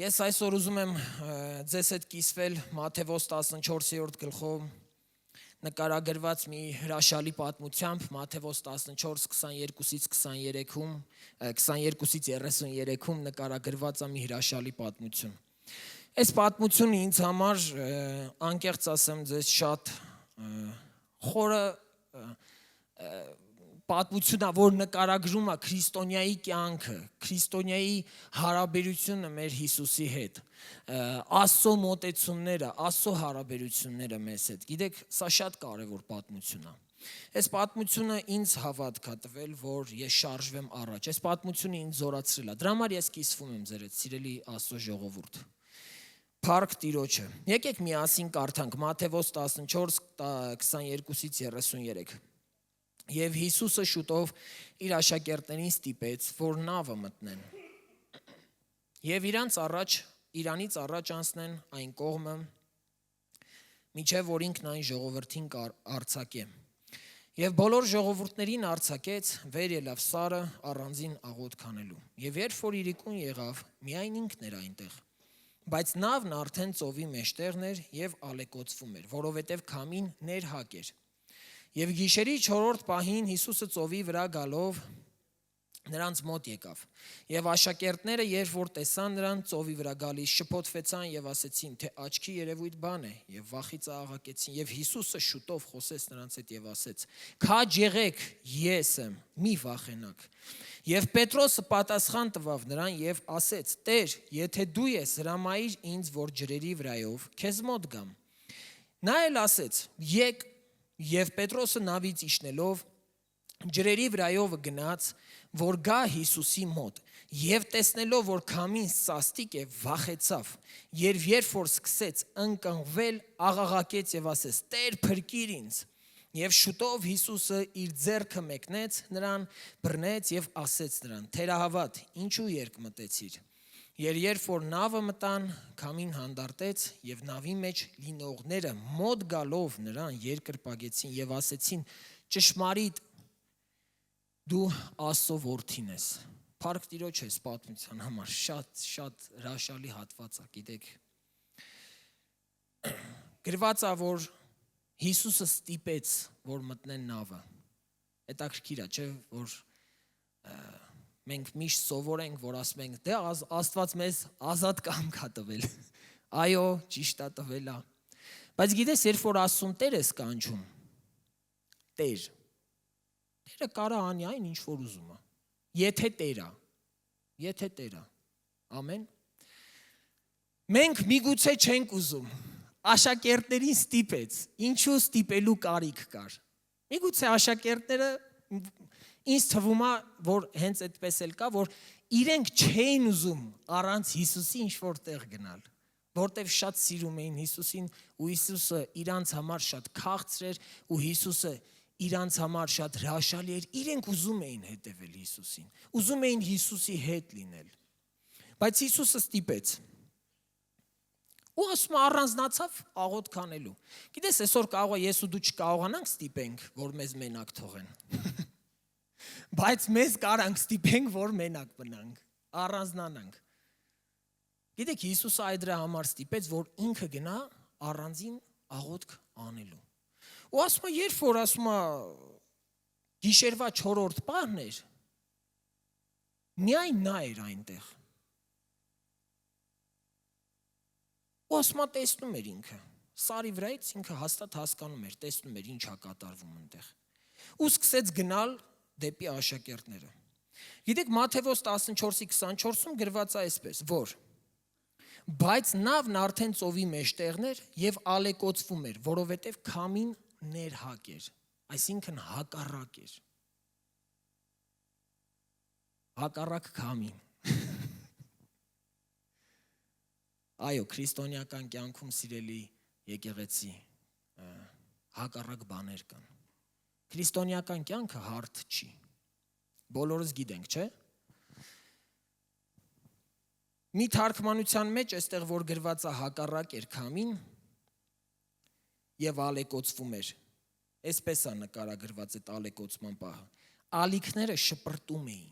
Ես այսօր ուզում եմ ձեզ հետ կիսվել Մատթեոս 14-րդ գլխով նկարագրված մի հրաշալի պատմությամբ Մատթեոս 14:22-ից 23-ում 22-ից 33-ում նկարագրված է մի հրաշալի պատմություն։ Այս պատմությունը ինձ համար անկեղծ ասեմ ձեզ շատ խորը պատմությունն է, որ նկարագրում է քրիստոնյայի կյանքը, քրիստոնյայի հարաբերությունը մեր Հիսուսի հետ, Աստծո մոտեցումները, Աստծո հարաբերությունները մեզ հետ։ Գիտեք, սա շատ կարևոր պատմություն է։ Այս պատմությունը ինձ հավատք է տվել, որ ես շարժվեմ առաջ։ Այս պատմությունը ինձ զորացրել է։ Դրա համար ես կիսվում եմ ձեր հետ, սիրելի Աստծո ժողովուրդ։ Փառք Տիրոջը։ Եկեք միասին կարդանք Մատթեոս 14:22-ից 33։ Եվ Հիսուսը շուտով իր աշակերտներին ստիպեց, որ նավը մտնեն։ Եվ իրանից առաջ անցնեն այն կողմը, մինչև որ ինքն այն ժողովրդին արձակե։ Եվ բոլոր ժողովուրդներին արձակեց, վեր ելավ սարը առանձին աղոթք անելու։ Եվ երբ որ իրիկուն եղավ, միայն ինքն էր այնտեղ։ Բայց նավն արդեն ծովի մեջտեղն էր եւ ալեկոծվում էր, որովհետեւ քամին ներհակ էր։ Եվ գիշերի 4-րդ պահին Հիսուսը ծովի վրա գալով նրանց մոտ եկավ։ Եվ աշակերտները, երբ որ տեսան նրան ծովի վրա գալիս, շփոթվեցան եւ ասեցին, թե աչքի երևույթ բան է, եւ վախից աղաղակեցին։ Եվ Հիսուսը շուտով խոսեց նրանց հետ եւ ասեց. «Քաջ եղեք, ես եմ, մի վախենաք»։ Եվ Պետրոսը պատասխան տվավ նրան եւ ասեց. «Տեր, եթե դու ես, հրամայիր ինձ, որ ջրերի վրայով քեզ մոտ գամ»։ Նա էլ ասեց. «Եկ»։ Եվ Պետրոսը նավից իջնելով ջրերի վրայով գնաց, որ գա Հիսուսի մոտ, եւ տեսնելով, որ քամին սաստիկ է, վախեցավ, երբ որ սկսեց ընկղմվել, աղաղակեց եւ ասեց. «Տեր, փրկիր ինձ»։ Եվ շուտով Հիսուսը իր ձեռքը մեկնեց նրան, բռնեց եւ ասեց նրան. «Թերահավատ, ինչու երկմտեցիր»։ Երբ որ նավը մտան, քամին հանդարտեց եւ նավի մեջ լինողները մոտ գալով նրան երկրպագեցին եւ ասեցին. «Ճշմարիտ, դու Աստծո որդին ես»։ Փառք Տիրոջ այս պատմության համար, շատ հրաշալի հատված է, գիտեք։ Գրված է, որ Հիսուսը ստիպեց, որ մտնեն նավը։ Հետաքրքիր է, չէ՞, որ մենք միշտ սովորենք, որ ասում ենք, դե Աստված մեզ ազատ կամք է տվել։ Այո, ճիշտ է, տվել է։ Բայց գիտես, երբ որ Աստծուն Տեր ես կանչում, Տերը կարա անի այն, ինչ որ ուզում է։ Եթե Տեր է։ Ամեն։ Մենք միգուցե չենք ուզում։ Աշակերտներին ստիպեց, ինչու ստիպելու կարիք կար։ Միգուցե աշակերտները ինձ թվում է, որ հենց այդպես էլ կա, որ իրենք չէին ուզում առանց Հիսուսի ինչ-որ տեղ գնալ, որտեղ շատ սիրում էին Հիսուսին ու Հիսուսը իրանց համար շատ քաղցր էր ու Հիսուսը իրանց համար շատ հրաշալի էր, իրենք ուզում էին հետևել Հիսուսին, ուզում էին Հիսուսի հետ լինել։ Բայց Հիսուսը ստիպեց։ Ու ասում առանձնացավ աղոթք անելու։ Գիտես, այսօր կարող է ես ու դու չկարողանանք ստիպենք, որ մեզ մենակ թողեն։ Բայց մեզ կարանք ստիպենք, որ մենակ մնանք, առանձնանանք։ Գիտեք, Հիսուսը այդ դրա համար ստիպեց, որ ինքը գնա առանձին աղոթք անելու։ Ու ասում է, երբ որ ասում է գիշերվա 4-րդ պահն էր, միայն նա էր այնտեղ։ Ու ասում է, տեսնում էր ինքը, սարի վրայից ինքը հաստատ հասկանում էր, տեսնում էր ինչ է կատարվում այնտեղ։ Ու սկսեց գնալ դեպի աշակերտները։ Գիտեք, Մատթեոս 14:24-ում գրված է այսպես, որ բայց նավն արդեն ծովի մեջտեղն էր եւ ալեկոծվում էր, որովհետեւ քամին ներհակ էր, այսինքն հակառակ էր։ Հակառակ քամին։ Այո, քրիստոնեական կյանքում սիրելի եկեղեցի հակառակ բաներ կան։ Քրիստոնեական կյանքը հարթ չի։ Բոլորս գիտենք, չէ՞։ Մի թարգմանության մեջ այստեղ որ գրված է հակառակ էր քամին եւ ալեկոծվում էր։ Այսպես է նկարագրված այդ ալեկոծման պահը։ Ալիքները շպրտում էին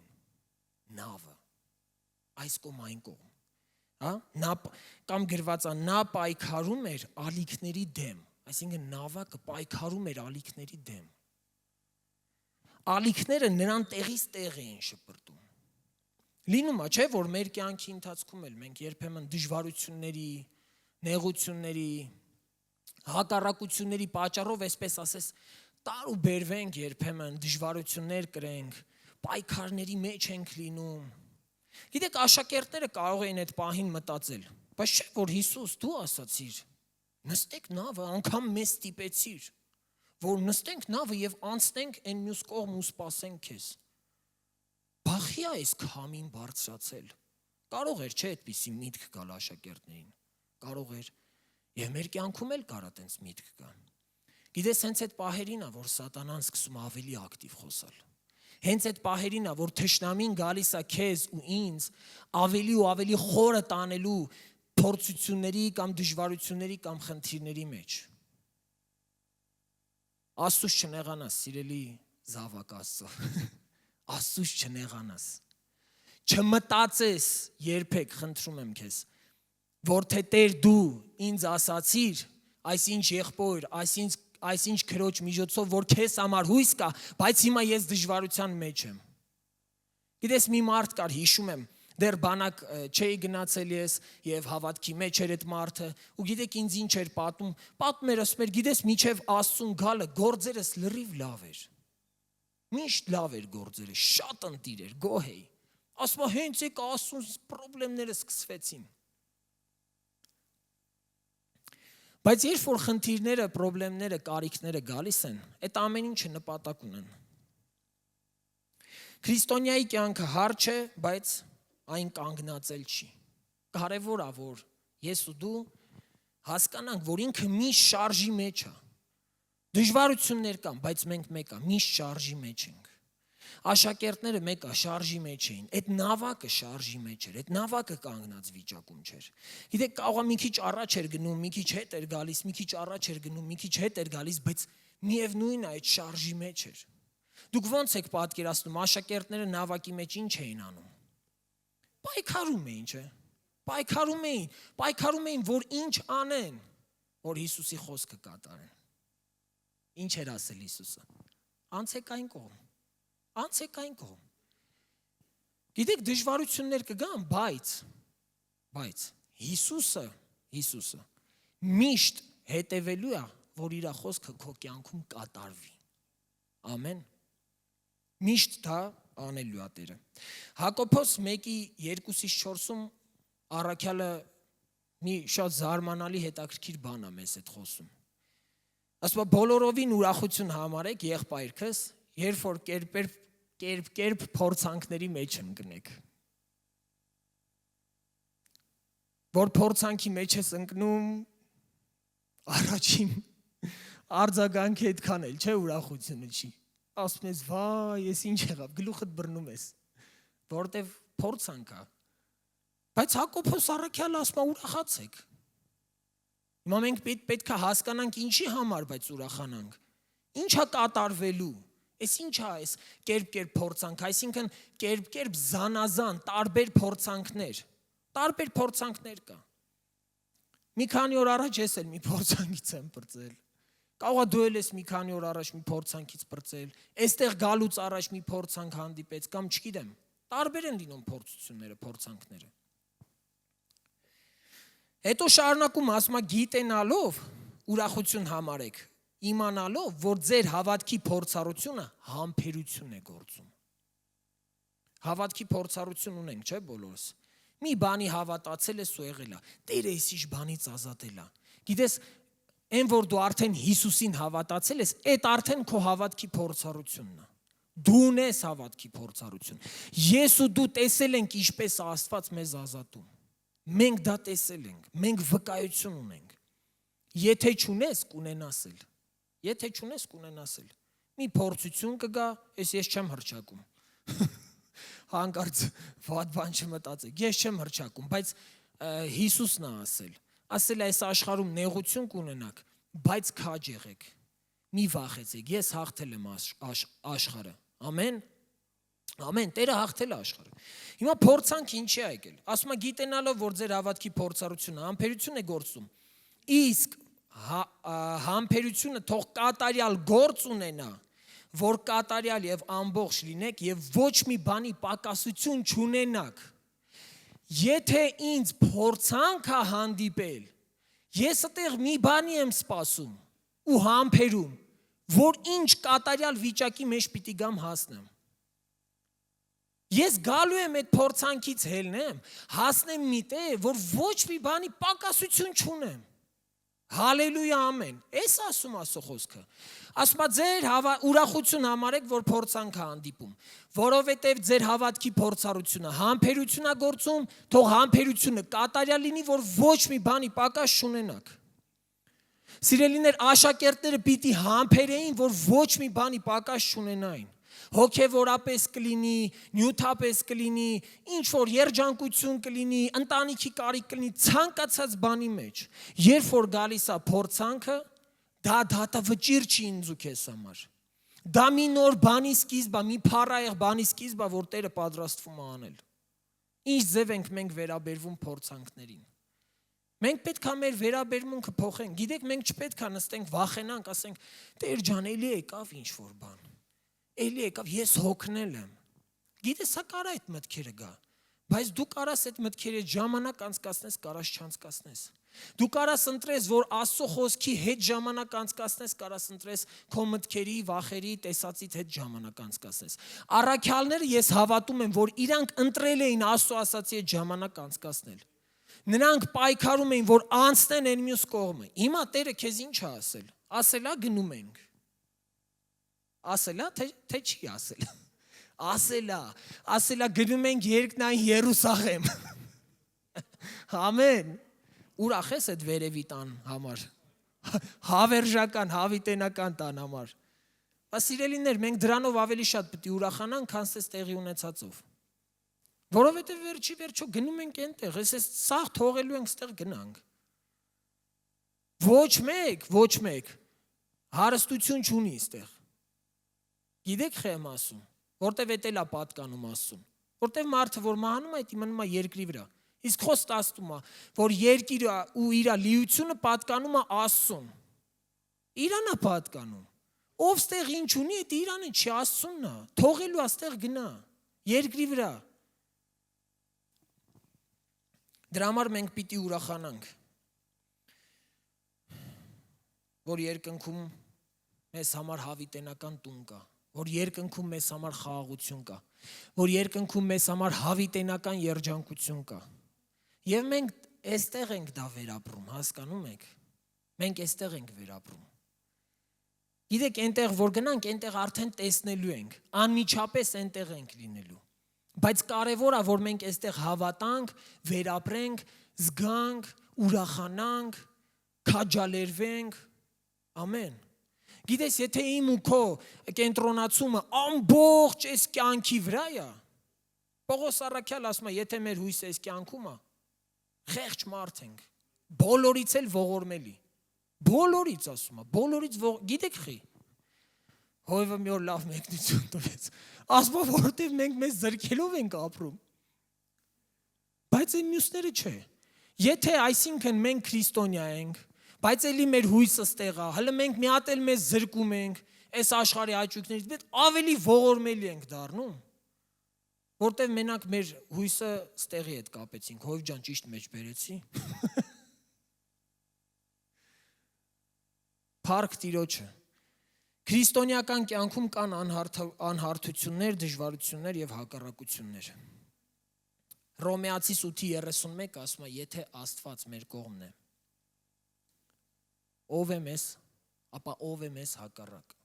նավը այս կողմ այն կողմ։ հա, կամ գրված է նա պայքարում էր ալիքների դեմ, այսինքն նավակը պայքարում էր ալիքների դեմ։ Ալիքները նրան տեղից տեղ էին շպրտում։ Լինում է, չէ, որ մեր կյանքի ընթացքում էլ մենք երբեմն դժվարությունների, նեղությունների, հակառակությունների պատճառով, այսպես ասես, տար ու բերվենք երբեմն, դժվարություններ կրենք, պայքարների մեջ ենք լինում։ Գիտեք, աշակերտները կարող էին այդ պահին մտածել, բայց չէ, որ Հիսուս դու ասացիր, նստեք նավը, անգամ մեզ ստիպեցիր, որ նստենք նավը եւ անցնենք այն մյուս կողմ ու սպասենք քեզ։ Բախի է այս քամին բարձրացել։ Կարող էր, չէ, այդպիսի միտք գալ աշակերտներին։ Կարող էր, եւ մեր կյանքում էլ կարա տենց միտք գա։ Գիտես, հենց այդ պահերին է, որ սատանան սկսում ավելի ակտիվ խոսալ։ Հենց այդ պահերին է, որ թշնամին գալիս է քեզ ու ինձ ավելի ու ավելի խորը տանելու փորձությունների կամ դժվարությունների կամ խնդիրների մեջ։ Աստծուց չնեղանաս, սիրելի զավակ Աստծո։ Աստծուց չնեղանաս։ Չմտածես երբեք, խնդրում եմ քեզ, որ թե Տեր դու ինձ ասացիր, այսինչ եղբոր, այսինչ քրոջ միջոցով, որ քեզ համար հույս կա, բայց հիմա ես դժվարության մեջ եմ։ Գիտես, մի մարդ կար, հիշում եմ, դեռ բանակ չէի գնացել ես եւ հավատքի մեջ էր այդ մարդը, ու գիտեք ինձ ինչ էր պատում էր, ասում էր, գիտես, միջև Աստծուն գալը գործերս լրիվ լավ էր։ Միշտ լավ էր գործերը, շատ ընտիր էր, գոհ էի։ Ասում է, հենց եկա Աստծուն խնդիրները սկսվեցին։ Բայց երբ որ խնդիրները, խնդիրները, կարիքները գալիս են, այդ ամեն ինչը նպատակ ունեն։ Քրիստոնյայի կյանքը հարճ է, բայց այն կանգնածել չի։ Կարևոր է, որ ես ու դու հասկանանք, որ ինքը միշտ շարժի մեջ է։ Դժվարություններ կան, բայց մենք մեկ է, միշտ շարժի մեջ ենք։ Աշակերտները մեկ է, շարժի մեջ էին։ Այդ նավակը շարժի մեջ էր, այդ նավակը կանգնած վիճակում չէր։ Գիտեք, կարող է մի քիչ առաջ էր գնում, մի քիչ հետ էր գալիս, մի քիչ առաջ էր գնում, մի քիչ հետ էր գալիս, բայց միևնույն է, այդ շարժի մեջ էր։ Դուք ո՞նց եք պատկերացնում, աշակերտները նավակի մեջ ինչ էին անում։ Պայքարում էին, չէ՞։ Պայքարում էին, որ ինչ անեն, որ Հիսուսի խոսքը կատարեն։ Ինչ էր ասել Հիսուսը։ Անցեք այն կողմ։ Անցեք այն կողմ։ Գիտեք, դժվարություններ կգան, բայց Հիսուսը միշտ հետևելու է, որ իր խոսքը քո կյանքում կատարվի։ Ամեն։ Միշտ դա անելու է Տերը։ Հակոբոս 1:2-4-ում առաքյալը մի շատ զարմանալի հետաքրքիր բան է մեզ հետ խոսում։ Ասում է, բոլորովին ուրախություն համարեք եղբայրքս, երբ որ կերպ փորձանքների մեջ ընկնեք։ Որ փորձանքի մեջ ես ընկնում, առաջին արձագանքի այդքան էլ, չէ, ուրախությունը չի։ Ասում ես, վայ, ես ինչ եղավ, գլուխդ բռնում ես, որտեվ փորձանք է։ Բայց Հակոբոս առաքյալը ասում է, ուրախացեք։ Հիմա մենք պետք է հասկանանք ինչի համար, բայց ուրախանանք։ Ինչ է կատարվելու։ Այս ինչ է այս կերպ փորձանք, այսինքն կերպ զանազան, տարբեր փորձանքներ կա։ Մի քանի օր առաջ ես էլ մի փորձանքից եմ պրծել։ Կարող է դու ես մի քանի օր առաջ մի փորձանքից պրծել, այստեղ գալուց առաջ մի փորձանք հանդիպեց կամ չգիտեմ, տարբեր են լինում փորձությունները, փորձանքները։ Հետո շարունակում ասում է գիտենալով ուրախություն համարեք, իմանալով, որ ձեր հավատքի փորձառությունը համբերություն է գործում։ Հավատքի փորձառություն ունենք, չէ՞ բոլորս։ Մի բանի հավատացել ես ու եղել է, Տերը այսիշ բանից ազատել է։ Գիտես, այն որ դու արդեն Հիսուսին հավատացել ես, այդ արդեն քո հավատքի փորձառությունն է։ Դու ունես հավատքի փորձառություն։ Ես ու դու տեսել ենք ինչպես Աստված մեզ ազատում։ Մենք դա տեսել ենք, մենք վկայություն ունենք։ Եթե չունես, կունենաս էլ։ Մի փորձություն կգա, ես չեմ հռչակում։ Հանկարծ վատ բան չմտածեք, ես չեմ հռչակում, բայց Հիսուսն է ասել այս աշխարհում նեղություն կունենաք, բայց քաջ եղեք, մի վախեցեք, ես հաղթել եմ աշխարհը, ամեն, Ամեն, Տերը հաղթել է աշխարհը։ Հիմա փորձանք ինչի է եկել։ Ասում է գիտենալով, որ ձեր հավատքի փորձառությունը համբերություն է գործում։ Իսկ համբերությունը թող կատարյալ գործ ունենա, որ կատարյալ եւ ամբողջ լինեք եւ ոչ մի բանի պակասություն չունենաք։ Եթե ինձ փորձանք է հանդիպել, ես այդտեղ մի բանի եմ սպասում ու համբերում, որ ինչ կատարյալ վիճակի մեջ պիտի գամ հասնեմ։ Ես գալու եմ այդ փորձանքից հելնեմ, հասնեմ մի տեղ, որ ոչ մի բանի պակասություն չունեմ։ Հալելույա, ամեն։ Էս ասում Աստծո խոսքը։ Ասում է ձեր ուրախություն համարեք, որ փորձանք է հանդիպում, որովհետև ձեր հավատքի փորձառությունը համբերություն է գործում, թող համբերությունը կատարյալ լինի, որ ոչ մի բանի պակաս չունենաք։ Սիրելիներ, աշակերտները պիտի համբերեին, որ ոչ մի բանի պակաս չունենային։ Հոգևորապես կլինի, նյութապես կլինի, ինչ որ երջանկություն կլինի, ընտանիքի կարիք կլինի, ցանկացած բանի մեջ։ Երբ որ գալիս է փորձանքը, դա դատավճիռ չի ինձ ու քեզ համար։ Դա մի նոր բանի սկիզբ է, մի փառահեղ բանի սկիզբ է, որ Տերը պատրաստվում է անել։ Ինչ ձև ենք մենք վերաբերվում փորձանքներին։ Մենք պետք է մեր վերաբերմունքը փոխենք։ Գիտեք, մենք չպետք է նստենք, վախենանք, ասենք, Տեր ջան, էլի եկավ ինչ որ բան։ Էլի եկավ, ես հոգնել եմ։ Գիտես, սա կարա այդ մտքերը գա, բայց դու կարաս այդ մտքերը ժամանակ անցկացնես, կարաս չանցկացնես։ Դու կարաս ընտրես, որ Աստծո խոսքի հետ ժամանակ անցկացնես, կարաս ընտրես քո մտքերի, վախերի, տեսածիդ հետ ժամանակ անցկացնես։ Առաքյալները ես հավատում եմ, որ իրանք ընտրել էին Աստծո ասացի հետ ժամանակ անցկացնել։ Նրանք պայքարում էին, որ անցնեն այն մյուս կողմը։ Հիմա Տերը քեզ ինչ է ասել։ Ասելա գնում ենք։ Ասելա, թե չի ասել։ Ասելա գնում ենք երկնային Երուսաղեմ։ Ամեն։ Ուրախ ես այդ վերևի տան համար։ Հավերժական, հավիտենական տան համար։ Սիրելիներ, մենք դրանով ավելի շատ պետք է ուրախանանք, քան այս տեղի ունեցածով։ Որովհետև վերջո գնում ենք այնտեղ, ես սաղ թողելու ենք ստեղ գնանք։ Ոչ մեկ հարստություն չունի ստեղ։ Գիտեք խե եմ ասում, որտև էտ էլ է պատկանում Աստծուն, որտև մարդը, որ մահանում է, դա մնում է երկրի վրա, իսկ խոսքը ասում է, որ երկիրը ու իր լիությունը պատկանում է Աստծուն, Իրան է պատկանում, ով ստեղ ինչ ունի, դա Իրանը չի, Աստծունն է, թողելու աստեղ գնա, երկրի վրա։ Դրա համար մենք պիտի ուրախանանք, որ երկնքում մեզ համար հավիտենական տուն կա, որ երկնքում մեզ համար խաղաղություն կա, որ երկնքում մեզ համար հավիտենական երջանկություն կա։ Եվ մենք այստեղ ենք դա վերապրում, հասկանում եք։ Մենք այստեղ ենք վերապրում։ Գիտեք, այնտեղ որ գնանք, այնտեղ արդեն տեսնելու ենք, անմիջապես այնտեղ ենք լինելու։ Բայց կարևոր է, որ մենք այստեղ հավատանք, վերապրենք, զգանք, ուրախանանք, քաջալերվենք, ամեն։ Գիտես, եթե իմ ու քո կենտրոնացումը ամբողջ այս կյանքի վրա է, Պողոս առաքյալ ասում է, եթե մեր հույսը այս կյանքում է, խեղճ մարդ ենք, բոլորից էլ ողորմելի, բոլորից ասում է, բոլորից գիտեք խի, հովը մի օր լավ մեկնություն տվեց, ասում է, որտև մենք մեզ զրկելով ենք ապրում, բայց այն մյուսները չէ, եթե այսինքն մենք քրիստոնյա ենք, բայց էլի մեր հույսը ստեղ է, հələ մենք մի հատ էլ մեզ զրկում ենք, այս աշխարհի աճույքներից, բայց ավելի ողորմելի ենք դառնում, որտև մենակ մեր հույսը ստեղի հետ կապեցինք, հով ջան ճիշտ մեջ բերեցի։ Փառք Տիրոջը։ Քրիստոնեական կյանքում կան անհարթություններ, դժվարություններ եւ հակառակություններ։ Հռոմեացիս 8:31 ասում է, եթե Աստված մեր կողմն է, ով է մեզ, ապա ով է մեզ հակառակ։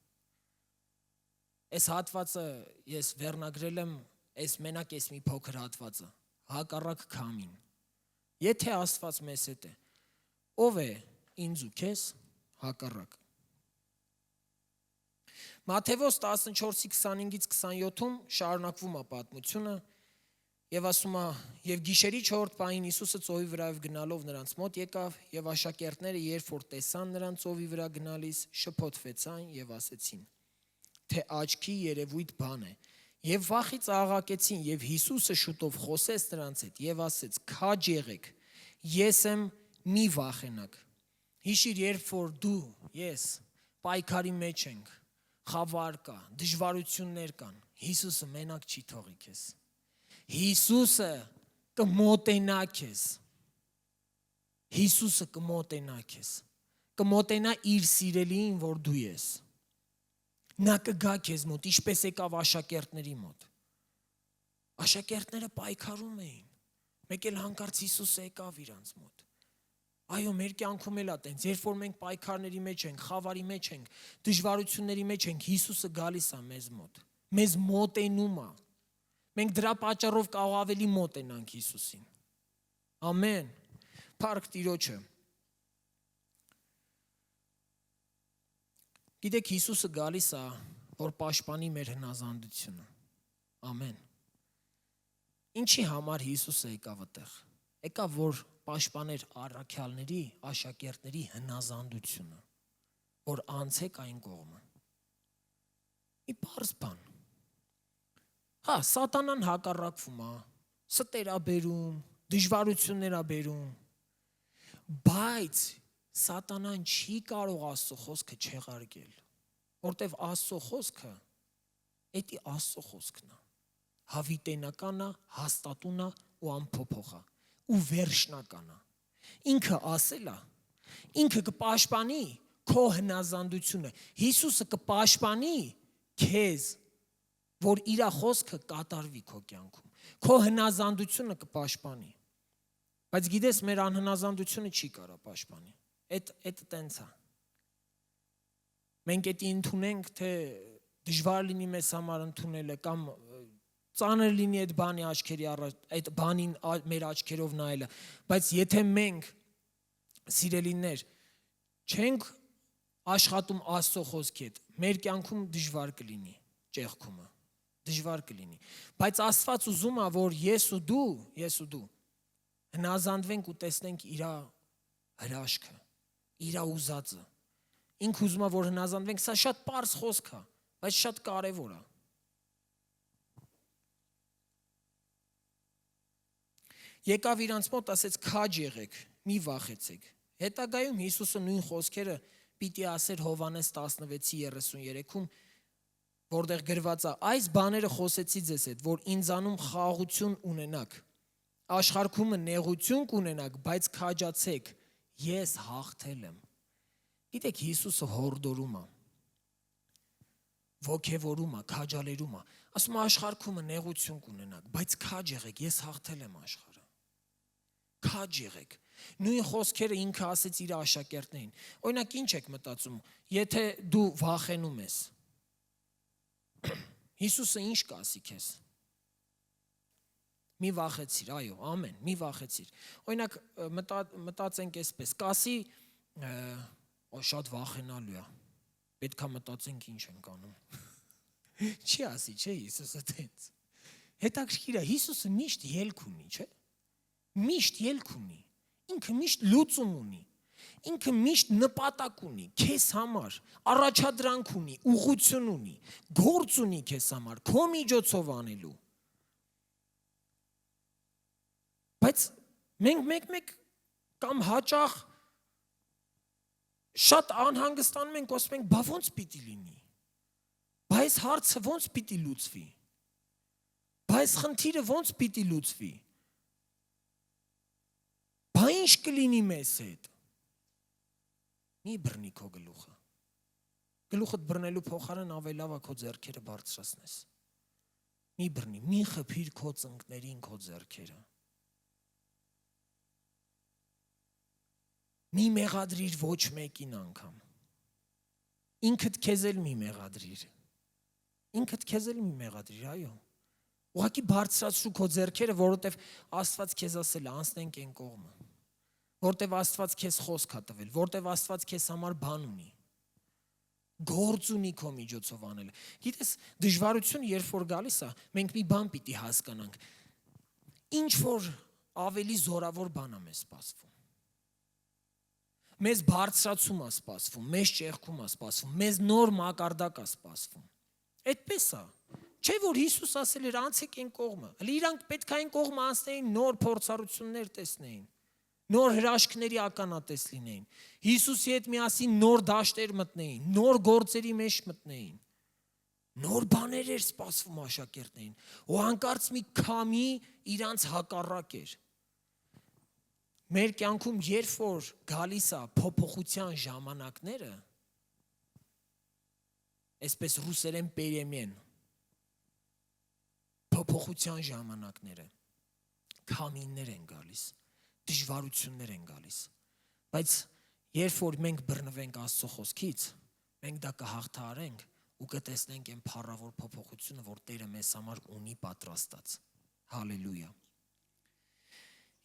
Այս հատվածը ես վերնագրել եմ, այս մենակ ես մի փոքր հատվածը, հակառակ քամին։ Եթե Աստված մեզ հետ է, ով է ինձ ու քեզ հակառակ։ Մատթեոս 14:25-27-ում շարունակվում է պատմությունը եւ ասում է, եւ գիշերի 4 պահին Հիսուսը ծովի վրայով գնալով նրանց մոտ եկավ եւ աշակերտները երբ որ տեսան նրան ծովի վրա գնալիս, շփոթվեցան եւ ասեցին, թե աչքի երևույթ բան է Եվ վախից աղաղակեցին, եւ Հիսուսը շուտով խոսեց նրանց հետ եւ ասեց. «Քաջ եղեք, ես եմ, մի վախենաք»։ Հիշիր, երբ որ դու, ես պայքարի մեջ ենք, խավար կա, դժվարություններ կան, Հիսուսը մենակ չի թողի քեզ։ Հիսուսը կմոտենա քեզ։ Հիսուսը կմոտենա քեզ։ Կմոտենա իր սիրելիին, որ դու ես։ Նա կգա քեզ մոտ, ինչպես եկավ աշակերտների մոտ։ Աշակերտները պայքարում էին։ Մեկ էլ հանկարծ Հիսուսը եկավ իրանց մոտ։ Այո, մեր կյանքում էլ է տենց, երբ որ մենք պայքարների մեջ ենք, խավարի մեջ ենք, դժվարությունների մեջ ենք, Հիսուսը գալիս է մեզ մոտ։ Մեզ մոտենում է։ Մենք դրա պատճառով կարող ավելի մոտենանք Հիսուսին։ Ամեն։ Փառք Տիրոջը։ Գիտեք, Հիսուսը գալիս է, որ պաշտպանի մեր հնազանդությունը։ Ամեն։ Ինչի համար Հիսուսը եկավ այդտեղ։ Եկավ, որ պաշտպաներ առաքյալների, աշակերտների հնազանդությունը, որ անցեք այն կողմը։ Մի պարզ բան։ Հա, սատանան հակառակվում է, ստեր է բերում, դժվարություններ է բերում, բայց սատանան չի կարող Աստծո խոսքը չեղարկել, որտեվ Աստծո խոսքը էդի Աստծո խոսքն է, հավիտենական է, հաստատուն է ու անփոփոխ է ու վերջնական է։ Ինքը ասել է, ինքը կպաշտպանի քո հնազանդությունը, Հիսուսը կպաշտպանի քեզ, որ իր խոսքը կատարվի քո կյանքում, քո հնազանդությունը կպաշտպանի։ Բայց գիտես, մեր անհնազանդությունը չի կարա պաշտպանի։ Այդ տենց է։ Մենք էդի ընդունենք, թե դժվար լինի մեզ համար ընդունելը կամ ծանր լինի այդ բանի աչքերի առաջ, այդ բանին մեր աչքերով նայելը, բայց եթե մենք սիրելիներ չենք աշխատում Աստծո խոսքի հետ, մեր կյանքում դժվար կլինի ճեղքումը, դժվար կլինի։ Բայց Աստված ուզում է, որ ես ու դու հնազանդվենք ու տեսնենք իր հրաշքը, իր ուզածը։ Ինքը ուզում է, որ հնազանդվենք, սա շատ պարզ խոսք է, բայց շատ կարևոր է։ Եկավ իրանց մոտ, ասեց քաջ եղեք, մի վախեցեք։ Հետագայում Հիսուսը նույն խոսքերը պիտի ասեր Հովհաննես 16:33-ում, որտեղ գրված է. այս բաները խոսեցի ձեզ հետ, որ ինձանում խաղաղություն ունենաք։ Աշխարհում նեղություն կունենաք, բայց քաջացեք, ես հաղթել եմ։ Գիտեք, Հիսուսը հորդորում է, ոգևորում է, քաջալերում է, ասում է աշխարհում նեղություն կունենաք, բայց քաջ եղեք, ես հաղթել եմ աշխարհը։ Քաջ եղեք։ Նույն խոսքերը ինքը ասեց իր աշակերտներին։ Օրինակ, ինչ եք մտածում, եթե դու վախենում ես, Հիսուսը ինչ կասի քեզ։ Մի վախեցիր, այո, ամեն, մի վախեցիր։ Օրինակ, մտածենք այսպես, կասի, շատ վախենալու է, պետք է մտածենք ինչ ենք անում։ Չի ասի, չէ, Հիսուսը տենց։ Հետաքրքիր է, Հիսուսը միշտ ելք ունի, չէ։ Միշտ ելք ունի, ինքը միշտ լուծում ունի, ինքը միշտ նպատակ ունի, քեզ համար, առաջադրանք ունի, ուղղություն ունի, գործ ունի քեզ համար, քո միջոցով անելու։ Բայց մենք մեկ կամ հաճախ շատ անհանգստանում ենք, ասում ենք, բա ոնց պիտի լինի, բա այս հարցը ոնց պիտի լուծվի, բա այս խնդիրը ոնց պիտի լուծվի, բա ինչ կլինի մեզ հետ։ Մի բռնի քո գլուխը։ Գլուխդ բռնելու փոխարեն ավելի լավ է քո ձեռքերը բարձրացնես։ Մի բռնի, մի խփիր քո ծնկներին քո ձեռքերը։ Մի մեղադրիր ոչ մեկին անգամ։ Ինքդ քեզ էլ մի մեղադրիր։ Ինքդ քեզ էլ մի մեղադրիր, այո։ Ուղղակի բարձրացրու քո ձեռքերը, որովհետև Աստված քեզ ասել է, անցնենք այն կողմը։ Որտև Աստված քեզ խոսք է տվել, որտև Աստված քեզ համար բան ունի։ Գործ ունի քո միջոցով անելը։ Գիտես, դժվարություն երբ որ գալիս է, մենք մի բան պիտի հասկանանք։ Ինչ որ ավելի զորավոր բան է մեզ սպասվում։ Մեզ բարձրացում է սպասվում, մեզ ճեղքում է սպասվում, մեզ նոր մակարդակ է սպասվում։ Այդպես է։ Չէ՞ որ Հիսուս ասել էր անցեք այն կողմը։ Հələ իրանք պետք է այն կողմը անցնեին, նոր փորձառություններ տեսնեին, նոր հրաշքների ականատես լինեին։ Հիսուսի հետ միասին նոր դաշտեր մտնեին, նոր գործերի մեջ մտնեին։ Նոր բաներ էր սպասվում աշակերտներին, ու հանկարծ մի քամի իրանց հակառակ էր։ Մեր կյանքում երբ որ գալիս է փոփոխության ժամանակները, այսպես ռուսերեն պերեմեն, փոփոխության ժամանակները, քամիներ են գալիս, դժվարություններ են գալիս, բայց երբ որ մենք բռնվենք Աստծո խոսքից, մենք դա կհաղթահարենք ու կտեսնենք այն փառավոր փոփոխությունը, որ Տերը մեզ համար ունի պատրաստած։ Հալելույա։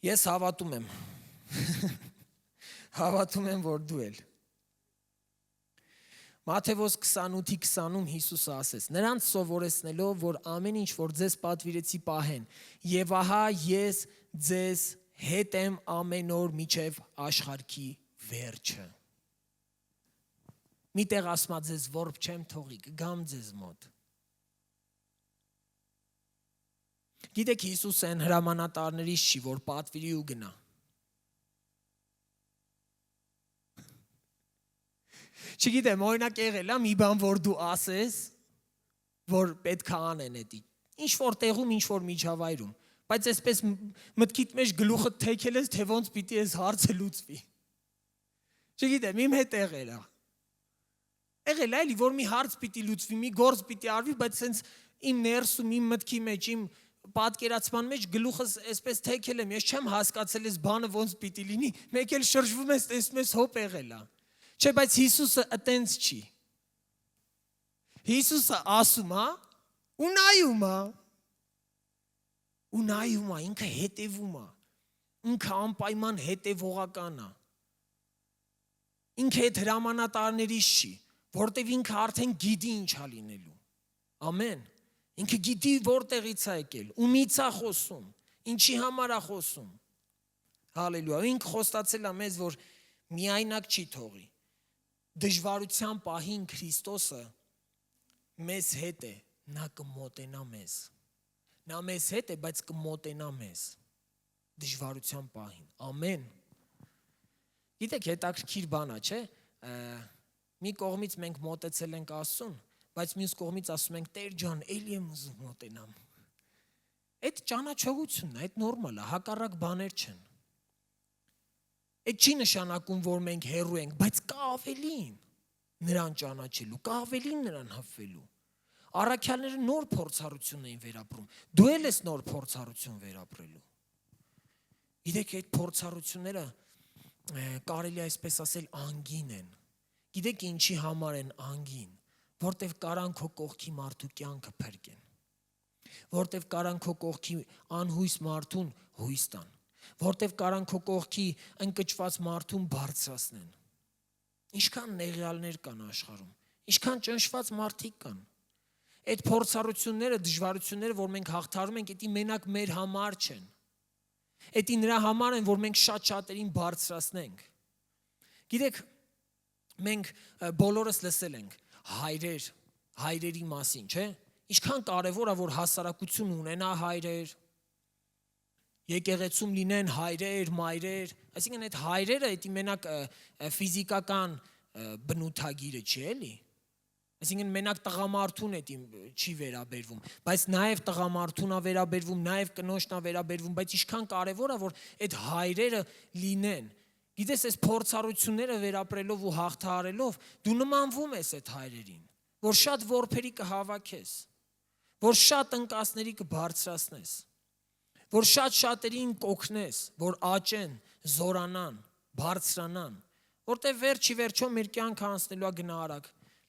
Ես հավատում եմ, հավատում եմ, որ դու էլ։ Մատթեոս 28:20-ում Հիսուսը ասեց. նրանց սովորեցնելով, որ ամեն ինչ, որ ձեզ պատվիրեցի պահեն, եւ ահա ես ձեզ հետ եմ ամեն օր մինչև աշխարհի վերջը։ Միտեղ ասում է ձեզ որբ չեմ թողի, կգամ ձեզ մոտ։ Գիտեք, Հիսուսը այն հրամանատարներից չի, որ պատվիրի ու գնա։ Չգիտեմ, օրինակ եղել է մի բան, որ դու ասես, որ պետք է անեն էդի։ Ինչ որ տեղում, ինչ որ միջավայրում, բայց այսպես մտքիդ մեջ գլուխը թեքել ես, թե ոնց պիտի այս հարցը լուծվի։ Չգիտեմ, իմ հետ եղել է։ Եղել է, որ մի հարց պիտի լուծվի, մի գործ պիտի արվի, բայց սենց իմ ներսում, իմ մտքի մեջ, իմ պատկերացման մեջ գլուխս այսպես թեքել եմ, ես չեմ հասկացել այս բանը ոնց պիտի լինի, մեկ էլ շրջվում ես, տեսնում ես հոպ եղել է։ Չէ, բայց Հիսուսը այտենց չի։ Հիսուսը ասում է ու նայում է։ Ու նայում է, ինքը հետևում է։ Ինքը անպայման հետևողական է։ Ինքը այդ հրամանատարներից չի, որտեվ ինքը արդեն գիտի ինչ է լինելու։ Ամեն։ Ինքը գիտի որտեղից է եկել, ումից է խոսում, ինչի համար է խոսում։ Հալելույա։ Ինքը խոստացել է մեզ, որ միայնակ չի թողի։ Դժվարության պահին Քրիստոսը մեզ հետ է, նա կմոտենա մեզ։ Նա մեզ հետ է, բայց կմոտենա մեզ դժվարության պահին։ Ամեն։ Գիտեք, հետաքրքիր բան է, չէ՞։ Մի կողմից մենք մոտեցել ենք Աստծուն, բայց մյուս կողմից ասում ենք Տեր ջան, էլի եմ ուզում մոտենամ։ Այդ ճանաչողությունն է, այդ նորմալ է, հակառակ բաներ չեն։ Այդ չի նշանակում, որ մենք հեռու ենք, բայց կա ավելին նրան ճանաչելու, կա ավելին նրան հպվելու։ Առաքյալները նոր փորձառություն էին վերապրում։ Դու էլ ես նոր փորձառություն վերապրելու։ Գիտեք, այդ փորձառությունները կարելի է այսպես ասել անգին են։ Գիտեք ինչի համար են անգին, որտեվ կարան քո կողքի մարդու կյանքը փրկեն։ Որտեվ կարան քո կողքի անհույս մարդուն հույս տան։ Որտեվ կարան քո կողքի ընկճված մարդուն բարձրացնեն։ Ինչքան նեղյալներ կան աշխարհում, ինչքան ճնշված մարդիկ կան։ Այդ փորձառությունները, դժվարությունները, որ մենք հաղթահարում ենք, դա մենակ մեր համար չեն։ Դա նրա համար են, որ մենք շատ-շատերին բարձրացնենք։ Գիտեք, մենք բոլորս լսել ենք հայրերի մասին, չէ՞։ Ինչքան կարևոր է, որ հասարակություն ունենա հայրեր, եկեղեցում լինեն հայրեր, մայրեր, այսինքն այդ հայրերը դա մենակ ֆիզիկական բնութագիրը չի էլի։ Այսինքն մենակ տղամարդուն չի վերաբերվում, բայց նաև տղամարդուն է վերաբերվում, նաև կնոջն է վերաբերվում, բայց ինչքան կարևոր է, որ այդ հայրերը լինեն։ Գիտես, այս փորձառությունները վերապրելով ու հաղթահարելով դու նմանվում ես այդ հայրերին, որ շատ որբերի կհավաքես, որ շատ ընկածների կբարձրացնես, որ շատ-շատերին կօգնես, որ աճեն, զորանան, բարձրանան, որտեղ վերջի վերջո մեր կյանքը անցնելու է գնահարակ,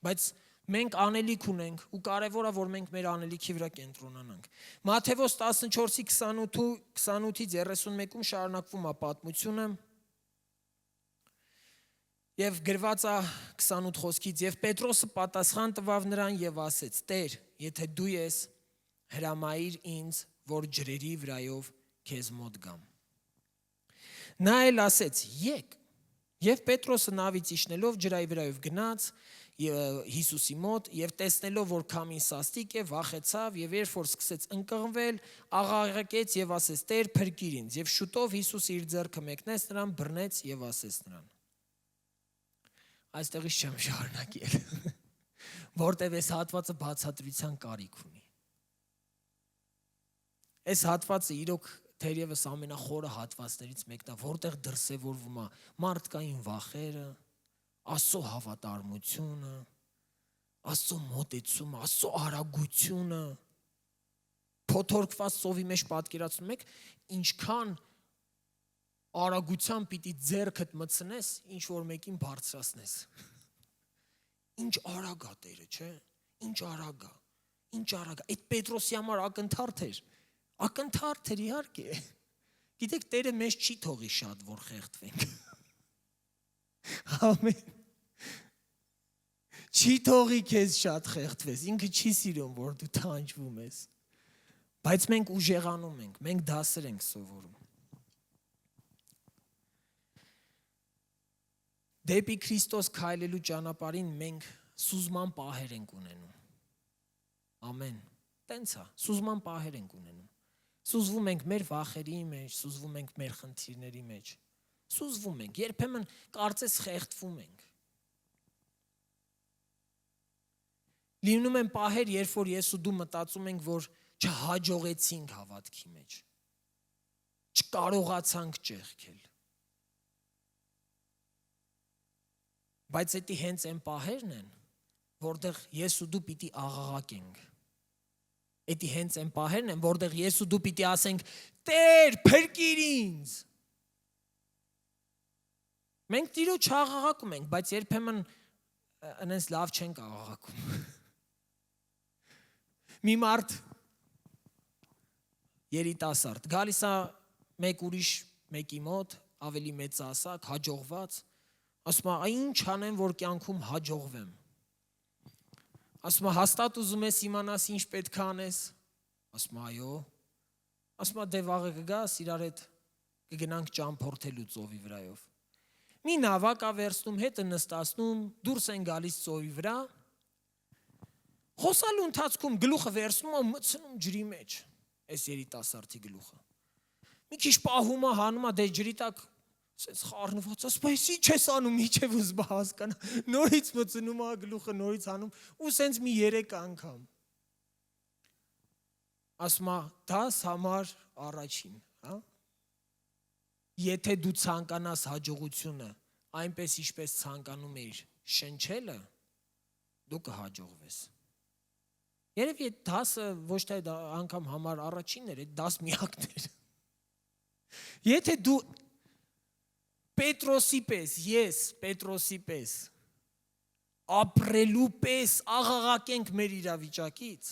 բայց մենք անելիք ունենք ու կարևոր է, որ մենք մեր անելիքի վրա կենտրոնանանք։ Մատթեոս 14:28-ից 31-ում շարունակվում է պատմությունը եւ գրված է 28 խոսքից եւ Պետրոսը պատասխան տվավ նրան եւ ասեց. Տեր, եթե դու ես, հրամայիր ինձ, որ ջրերի վրայով քեզ մոտ գամ։ Նա էլ ասեց. Եկ։ Եվ Պետրոսը նավից իջնելով ջրայի վրայով գնաց Հիսուսի մոտ եւ տեսնելով որ քամին սաստիկ է վախեցավ եւ երբ որ սկսեց ընկղմվել աղաղակեց եւ ասեց Տեր փրկիր ինձ եւ շուտով Հիսուսը իր ձեռքը մեկնեց նրան բռնեց եւ ասեց նրան այստեղից չեմ շարունակել որտեւ այս հատվածը բացատրության կարիք ունի այս հատվածը իրոք թերևս ամենախորը հատվածներից մեկն է որտեղ դրսևորվում է մարդկային վախերը Աստծո հավատարմությունը, Աստծո մոտեցումը, Աստծո արագությունը, փոթորկված ծովի մեջ պատկերացնում եք, ինչքան արագությամբ պիտի ձեռքդ մտցնես, ինչ որ մեկին բարձրացնես։ Ինչ արագ է Տերը, չէ՞։ Ինչ արագ է։ Ինչ արագ է։ Այդ Պետրոսի համար ակնթարթ էր։ Ակնթարթ էր իհարկե։ Գիտեք, Տերը մեզ չի թողի շատ, որ խեղդվենք։ Ամեն Չի թողի քեզ շատ խեղդվես, ինքը չի սիրում, որ դու թանջվում ես, բայց մենք ուժեղանում ենք, մենք դասեր ենք սովորում։ Դեպի Քրիստոս քայլելու ճանապարհին մենք սուզման պահեր ենք ունենում։ Ամեն, տենց է, սուզման պահեր ենք ունենում։ Սուզվում ենք մեր վախերի մեջ, սուզվում ենք մեր խնդիրների մեջ։ Սուզվում ենք, երբեմն կարծես խեղդվում ենք։ Լինում են պահեր, երբ որ ես ու դու մտածում ենք, որ չհաջողեցինք հավատքի մեջ, չկարողացանք ճեղքել։ Բայց դա հենց այն պահերն են, որտեղ ես ու դու պիտի աղաղակենք։ Դա հենց այն պահերն են, որտեղ ես ու դու պիտի ասենք. Տեր, փրկիր ինձ։ Մենք Տիրոջ աղաղակում ենք, բայց երբեմն այնպես լավ չենք աղաղակում։ Մի մարդ երիտասարդ գալիս է մեկ ուրիշ մեկի մոտ, ավելի մեծահասակ, հաջողված, ասում է, ինչ անեմ, որ կյանքում հաջողվեմ։ Ասում է, հաստատ ուզում ես իմանաս ինչ պետք է անես։ Ասում է, այո։ Ասում է, դե վաղը կգաս, իրար հետ կգնանք ճամփորդելու ծովի վրայով։ Մի նավակ է վերցնում, հետը նստացնում, դուրս են գալիս ծովի վրա։ Խոսալու ընթացքում գլուխը վերցնում ու մտցնում ջրի մեջ, այս երիտասարդի գլուխը։ Մի քիչ պահում է, հանում է, դե ջրի տակ սենց խառնված, ասում է, ի՞նչ ես անում, իջև ուզում հասկանա։ Նորից մտցնում է գլուխը, նորից հանում ու սենց մի 3 անգամ։ Ասում է, դաս համար առաջին, հա։ Եթե դու ցանկանաս հաջողությունը, այնպես ինչպես ցանկանում ես շնչելը, դու կհաջողվես։ Երևի այդ դասը ոչ թե անգամ համար առաջինն էր, այդ դաս միակն էր։ Եթե դու Պետրոսի պես, ես Պետրոսի պես ապրելու պես աղաղակենք մեր իրավիճակից,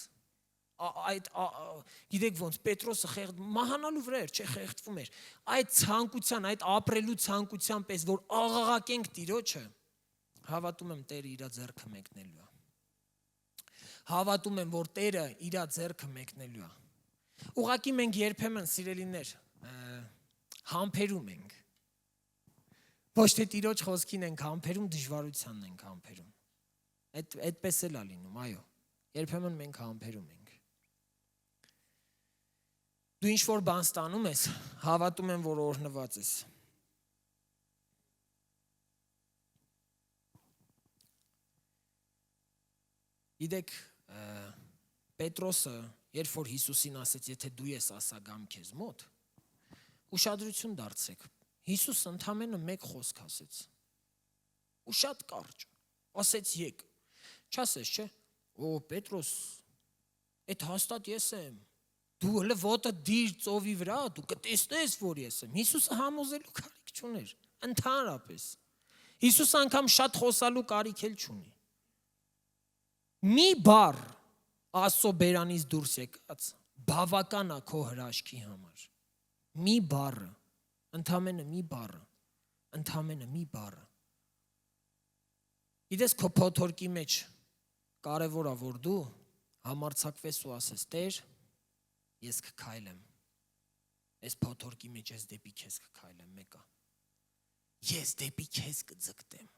գիտեք ոնց Պետրոսը մահանալու վրա էր, չէ, խեղդվում էր։ Այդ ցանկության, այդ ապրելու ցանկության պես, որ աղաղակենք Տիրոջը, հավատում եմ Տերը իր ձեռքը մեկնելու է։ Հավատում եմ, որ Տերը իր ձեռքը մեկնելու է։ Ուղղակի մենք երբեմն սիրելիներ համբերում ենք։ Ոչ թե Տիրոջ խոսքին ենք համբերում, դժվարությանն ենք համբերում։ Այդպես էլ է լինում, այո։ Երբեմն մենք համբերում ենք։ Դու ինչ-որ բան ստանում ես, հավատում եմ, որ օրհնված ես։ Գիտեք, Պետրոսը, երբ որ Հիսուսին ասեց, եթե դու ես ասա գամ քեզ մոտ, ուշադրություն դարձրեք։ Հիսուսը ընդամենը մեկ խոսք ասեց։ Ու շատ կարճ, ասեց եկ։ Չասես, չէ, օ Պետրոս, այդ հաստատ ես եմ։ Դու հələ ոտը դիր ծովի վրա, դու կտեսնես, որ ես եմ։ Հիսուսը համոզելու կարիք չուներ, ընդհանրապես։ Հիսուսը անգամ շատ խոսալու կարիք էլ չունի։ Մի բառ Աստծո բերանից դուրս եկած բավական է քո հրաշքի համար։ Մի բառը, ընդամենը մի բառը, ընդամենը մի բառը։ Գիտես քո փոթորկի մեջ կարևոր է, որ դու համարձակվես ու ասես, Տեր, ես կքայլեմ։ Այս փոթորկի մեջ ես դեպի քեզ կքայլեմ, մեկը։ Ես դեպի քեզ կձգտեմ։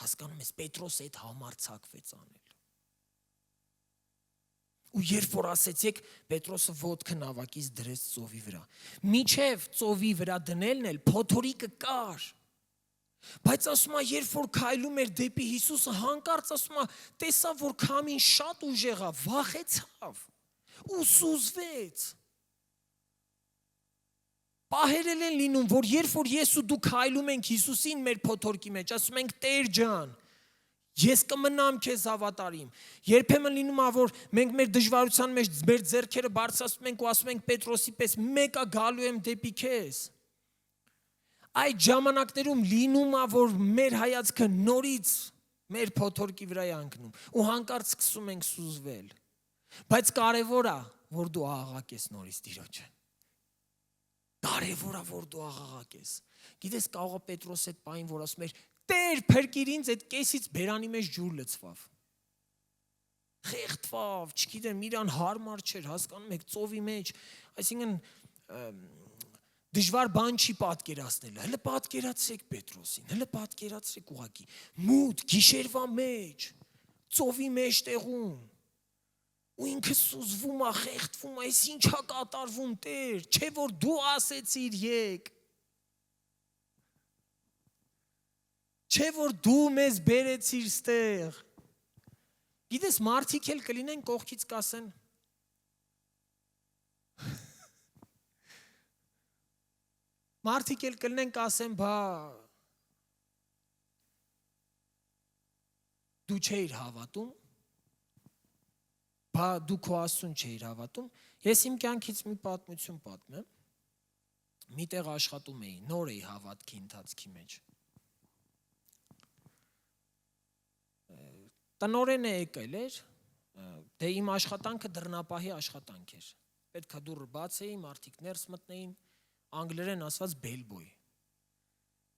Հասկանում ես, Պետրոսը այդ համարձակվեց անել։ Ու երբ որ ասեցիք, Պետրոսը ոտքը նավակից դրեց ծովի վրա։ Միջև ծովի վրա դնելն էլ փոթորիկը կար։ Բայց ասում է, երբ որ քայլում էր դեպի Հիսուսը, հանկարծ ասում է, տեսավ, որ քամին շատ ուժեղ է, վախեցավ ու սուզվեց։ Պահերել են լինում, որ երբ որ ես ու դու քայլում ենք Հիսուսին մեր փոթորկի մեջ, ասում ենք Տեր ջան, ես կմնամ քեզ հավատարիմ։ Երբեմն լինում է, որ մենք մեր դժվարության մեջ մեր ձեռքերը բարձրացնում ենք ու ասում ենք Պետրոսի պես մեկը գալու եմ դեպի քեզ։ Այդ ժամանակներում լինում է, որ մեր հայացքը նորից մեր փոթորկի վրա է ընկնում ու հանկարծ սկսում ենք սուզվել։ Բայց կարևոր է, որ դու աղաղակես նորից Տիրոջը։ Կարևոր է, որ դու աղաղակես։ Գիտես, կարող է Պետրոս այդ պահին, որ ասում էր, Տեր, փրկիր ինձ, այդ կեսից բերանի մեջ ջուր լցվավ։ Խեղդվավ, չգիտեմ, իրան հարմար չէր, հասկանում եք, ծովի մեջ, այսինքն դժվար բան չի պատկերացնել։ Հələ պատկերացրեք Պետրոսին, հələ պատկերացրեք ուղակի։ Մութ, գիշերվա մեջ, ծովի մեջ տեղում։ Ու ինքը սուզվում է, խեղդվում է, այս ինչա կատարվում Տեր, չէ որ դու ասեցիր եկ։ Չէ որ դու մեզ բերեցիր ստեղ։ Գիտես, մարդիկ էլ կլինեն կողքից կասեն։ Մարդիկ էլ կլինեն կասեն, բա դու չէիր հավատում։ Բա դու քո Աստծուն չէիր հավատում։ Ես իմ կյանքից մի պատմություն պատմեմ։ Միտեղ աշխատում էի, նոր էի հավատքի ընթացքի մեջ։ Տնօրեն է եկել էր, դե իմ աշխատանքը դռնապահի աշխատանք էր։ Պետք է դուռը բացեի, մարդիկ ներս մտնեին, անգլերեն ասված bellboy։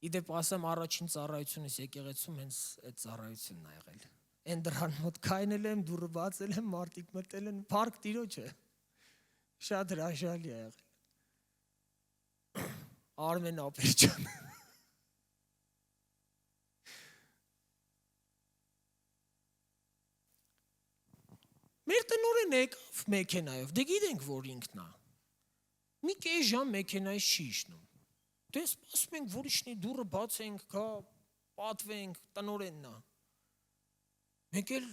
Իդեպ ասեմ, առաջին ծառայությունս եկեղեցում հենց այդ ծառայությունն ա եղել։ Այն դրան մոտ քայնել եմ, դուռը բացել եմ, մարդիկ մտել են, փառք Տիրոջը։ Շատ հրաշալի ա եղել։ Արմեն Ապերջան։ Մեր տնօրենը եկավ մեքենայով, դե գիտենք, որ ինքն ա։ Մի կես ժամ մեքենայից չի իջնում։ Դե սպասում ենք, որ իջնի, դուռը բացենք, գա, պատվենք, տնօրենն ա։ Մեկ էլ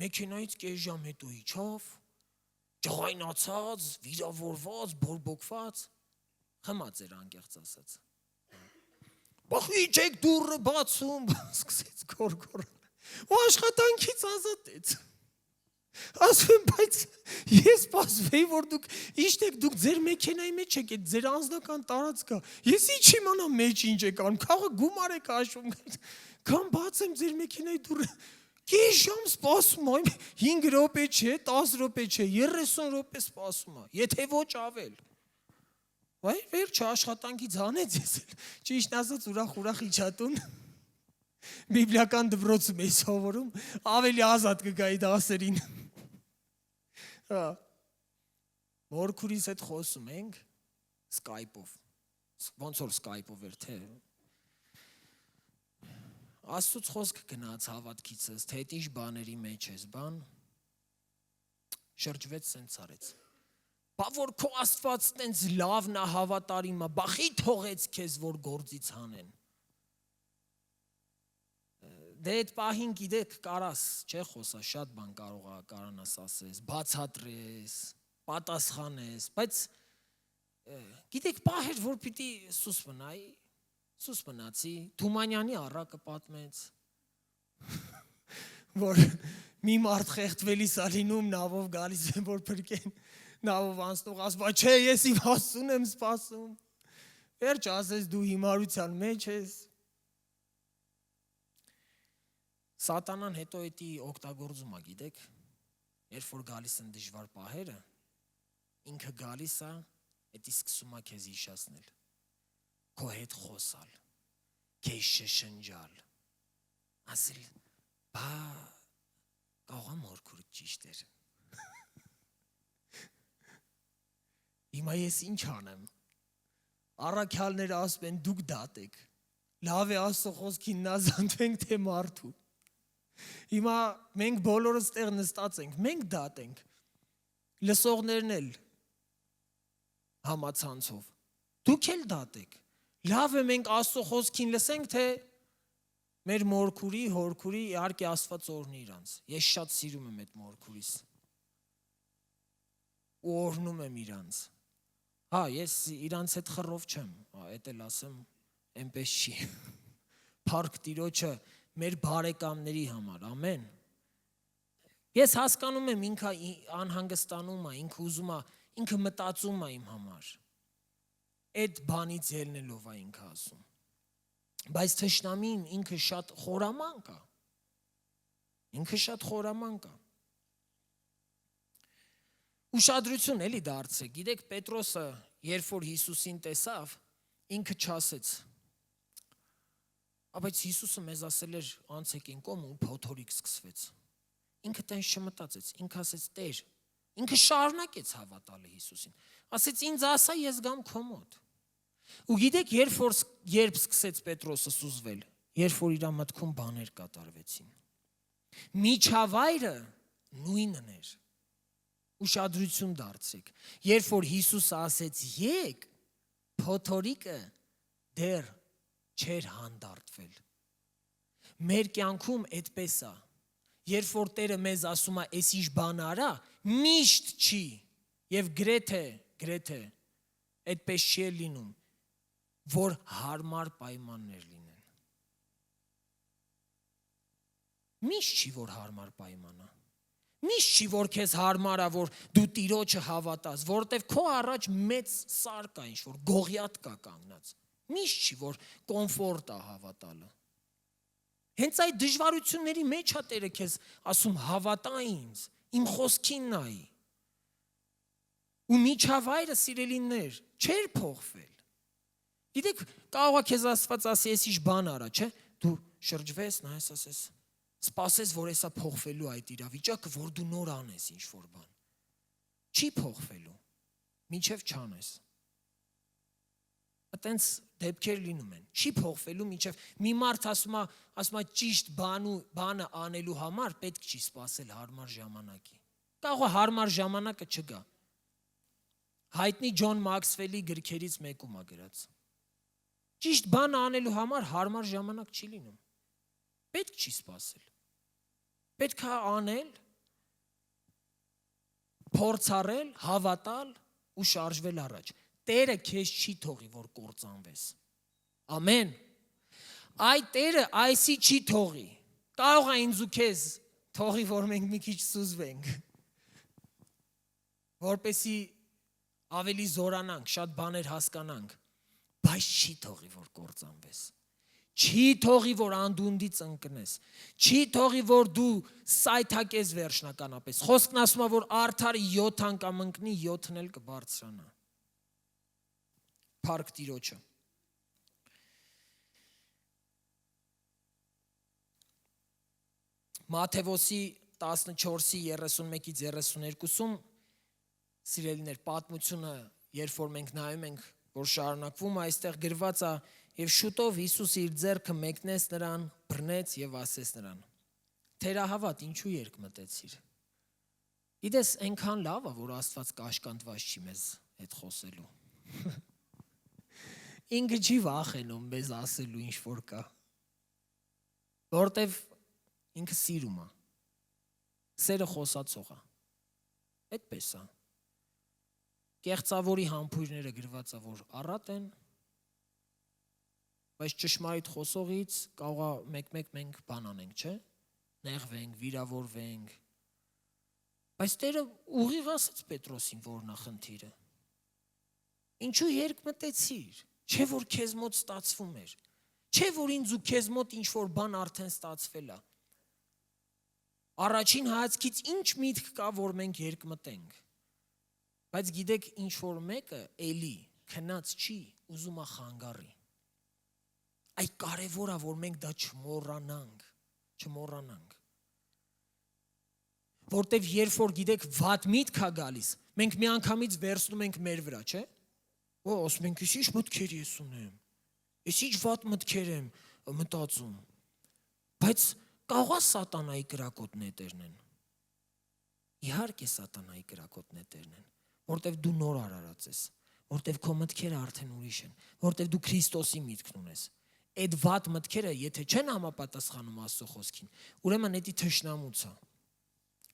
մեքենայից կես ժամ հետո իջավ, ջղայնացած, վիրավորված, բորբոքված, խմած էր անկեղծ ասած։ Բախ իջեք դուռը բացում, սկսեց գորգորանալ։ Ու աշխատանքից ազատեց։ Ասում եմ, բայց ես սպասվեի, որ դուք իջնեք, դուք ձեր մեքենայի մեջ եք, այդ ձեր անձնական տարածքա։ Ես ինչ իմանամ մեջ ինչ եք անում, քաղը գումար եք հաշվում։ Կամ բացեմ ձեր մեքենայի դուռը։ Կես ժամ սպասում եմ, 5 րոպե չէ, 10 րոպե չէ, 30 րոպե սպասում եմ, եթե ոչ ավել։ Վայ, վերջը աշխատանքից հանեց ես էլ, ճիշտ ասած ուրախ իջատուն։ Բիբլիական դպրոցում էի սովորում, ավելի ազատ կգայի դասերին։ Մորքուրիս հետ խոսում ենք Skype-ով, ոնց որ Skype-ով էր, թե Աստծուց խոսք գնաց հավատքիցս, թե այդ ինչ բաների մեջ ես, բան, շրջվեց սենց արեց։ Բա որ քո Աստված տենց լավն է հավատարիմ է, բախի թողեց քեզ, որ գործից հանեն։ Դե այդ պահին գիտեք կարաս, չէ խոսա, շատ բան կարանաս ասես, բացատրես, պատասխանես, բայց գիտեք պահեր, որ պիտի սուս մնայի, սուս մնացի, Թումանյանի առակը պատմեց, որ մի մարդ խեղդվելիս ա լինում, նավով գալիս են, որ փրկեն, նավով անցնող ասում, չէ, ես իմ Աստծուն եմ սպասում, վերջ ասես դու հիմարության մեջ ես։ Սատանան հետո էտի օգտագործում ա, գիտեք, երբ որ գալիս են դժվար պահերը, ինքը գալիս ա, էտի սկսում ա քեզ հիշացնել, քո հետ խոսալ, քեզ շշնջալ, ասել, բա կաղա մորքուրդ ճիշտ էր։ Հիմա ես ինչ անեմ, առաքյալները ասում են դուք դատ եք, լավ է Աստծո խոսքին նազանվենք թե մարդու։ Հիմա մենք բոլորս տեղ նստած ենք, մենք դատենք, լսողներն էլ համացանցով, դուք էլ դատեք, լավ է մենք Աստծո խոսքին լսենք, թե մեր մորքուրի, հորքուրի, իհարկե Աստված օրհնի իրանց, ես շատ սիրում եմ այդ մորքուրիս, ու օրհնում եմ իրանց, ես իրանց հետ խռով չեմ, էդ էլ ասեմ, այնպես չի, փառք Տիրոջը մեր բարեկամների համար, ամեն, ես հասկանում եմ ինքը անհանգստանում է, ինքը ուզում է, ինքը մտածում է իմ համար, այդ բանից ելնելով է ինքը ասում, բայց թշնամին ինքը շատ խորամանկ է, ուշադրություն էլի դարձրեք, գիտեք Պետրոսը, երբ որ Հիսուսին տեսավ, ինքը չասեց, բայց Հիսուսը մեզ ասել էր անցեք են կողմ ու փոթորիկ սկսվեց, ինքը տենց չմտածեց, ինքը ասեց Տեր, ինքը շարունակեց հավատալը Հիսուսին, ասեց ինձ ասա ես գամ քո մոտ, ու գիտեք երբ սկսեց Պետրոսը սուզվել, երբ որ իր մտքում բաներ կատարվեցին, միջավայրը նույնն էր, ուշադրություն դարձրեք, երբ որ Հիսուսը ասեց եկ, փոթորիկը դեռ չէր հանդարտվել, մեր կյանքում այդպես է, երբ որ Տերը մեզ ասում է ես ինչ բան արա, միշտ չի և գրեթե այդպես չի լինում, որ հարմար պայմաններ լինեն, միշտ չի որ հարմար պայման է, միշտ չի, որ քեզ հարմար է, որ դու Տիրոջը հավատաս, որովհետև քո առաջ մեծ սար կա ինչ-որ, գողիաթ կա կանգնած, միշտ չի, որ կոմֆորտ է հավատալը, հենց այդ դժվարությունների մեջ է Տերը քեզ ասում հավատա ինձ, իմ խոսքին նայի, ու միջավայրը սիրելիներ, չէր փոխվել, գիտեք, կարող է քեզ Աստված ասի, ես ինչ բան արա, չէ, դու շրջվես, նայես ասես, սպասես, որ հեսա փոխվելու այդ իրավիճակը, որ դու նոր անես ինչ-որ բան, չի փոխվելու, մինչև չանես, այտենց դեպքեր լինում են, չի փոխվելու մինչև, մի մարդ ասում է ճիշտ բանը անելու համար, պետք չի սպասել հարմար ժամանակի, կարող է հարմար ժամանակը չգա, հայտնի Ջոն Մաքսվելի գրքերից մեկում է գրած, ճիշտ բանը անելու համար հարմար ժամանակ չի լինում, պետք չի սպասել, պետք է անել, փորձառել, հավատալ ու շարժվել առաջ, Տերը քեզ չի թողի, որ կործանվես, ամեն, այդ Տերը այսի չի թողի, կարող է ինձ ու քեզ թողի, որ մենք մի քիչ սուզվենք, որպեսի ավելի զորանանք, շատ բաներ հասկանանք, բայց չի թողի, որ կործանվես, չի թողի, որ անդունդից ընկնես, չի թողի, որ դու սայթակես վերջնականապես, խոսքն ասում է, որ արդարը 7 անգամ ընկնի, 7-ն էլ կբարձրանա, փառք Տիրոջը, Մատթեոսի 14:31-32-ում սիրելիներ պատմությունը, երբ որ մենք նայում ենք, որ շարունակվում է, այստեղ գրված է, և շուտով Հիսուս իր ձեռքը մեկնեց նրան, բռնեց և ասեց նրան. Թերահավատ, ինչու երկմտեցիր։ Գիտես, այնքան լավ է, որ Աստված կաշկանդված չի մեզ հետ խոսելու։ Ինքը չի վախենում մեզ ասելու ինչ որ կա։ Որտև ինքը սիրում է։ Սերը խոսացող է։ Այդպես է։ Կեղծավորի համբույրները գրված է, որ առատ են, բայց ճշմարիտ խոսողից կարող է մեկ-մեկ մենք բան անենք, չէ՞, նեղվենք, վիրավորվենք, բայց Տերը ուղիղ ասեց Պետրոսին, որն է խնդիրը, ինչու երկմտեցիր, չէ որ քեզ մոտ ստացվում էր, չէ որ ինձ ու քեզ մոտ ինչ-որ բան արդեն ստացվել է, առաջին հայացքից ինչ միտք կա, որ մենք երկմտենք, բայց գիտեք ինչ-որ մեկը էլի քնած չի, ուզում է խանգարի, այդ կարևոր է, որ մենք դա չմոռանանք, որտև երբ որ գիտեք վատ միտք է գալիս, մենք մի անգամից վերցնում ենք մեր վրա, չէ, ասում ենք ինչ մտքեր ես ունեմ, Ես ինչ վատ մտքեր եմ մտածում։ Բայց կարող է սատանայի կրակոտ նետերն են։ Իհարկե սատանայի կրակոտ նետերն են, որտեվ դու նոր արարած ես, որտեվ քո մտքերը արդեն ուրիշ են, որտեվ դու Քրիստոսի միտքն ունես։ Այդ վատ մտքերը, եթե չեն համապատասխանում Աստծո խոսքին, ուրեմն դա թշնամուց է։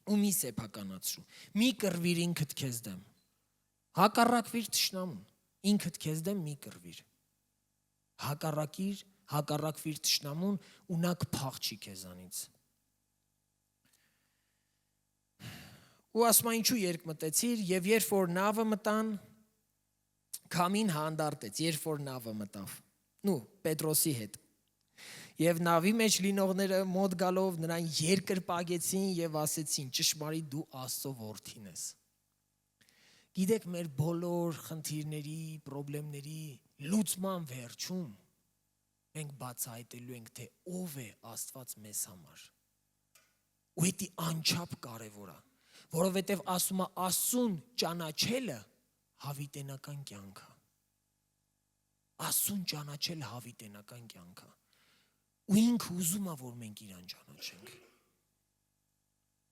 Ու մի սեփականացրու։ Մի կռվիր ինքդ քեզ դեմ։ Հակառակվիր թշնամուն։ Ինքդ քեզ դեմ մի կռվիր։ Հակառակվիր թշնամուն ու նա կփախչի քեզանից։ Ու ասում ինչու երկմտեցիր, եւ երբ որ նավը մտան, քամին հանդարտեց, երբ որ նավը մտավ։ Պետրոսի հետ։ Եվ նավի մեջ լինողները մոտ գալով նրան երկրպագեցին եւ ասեցին. ճշմարիտ դու Աստծո որդին ես։ Գիտեք, մեր բոլոր խնդիրների, խնդիրների լուծման վերջում մենք բացահայտելու ենք, թե ով է Աստված մեզ համար։ Ու դա անչափ կարևոր է, որովհետև ասում է Աստծուն ճանաչելը հավիտենական կյանք է։ Աստծուն ճանաչելը հավիտենական կյանք է։ Ու ինքը ուզում է, որ մենք իրան ճանաչենք։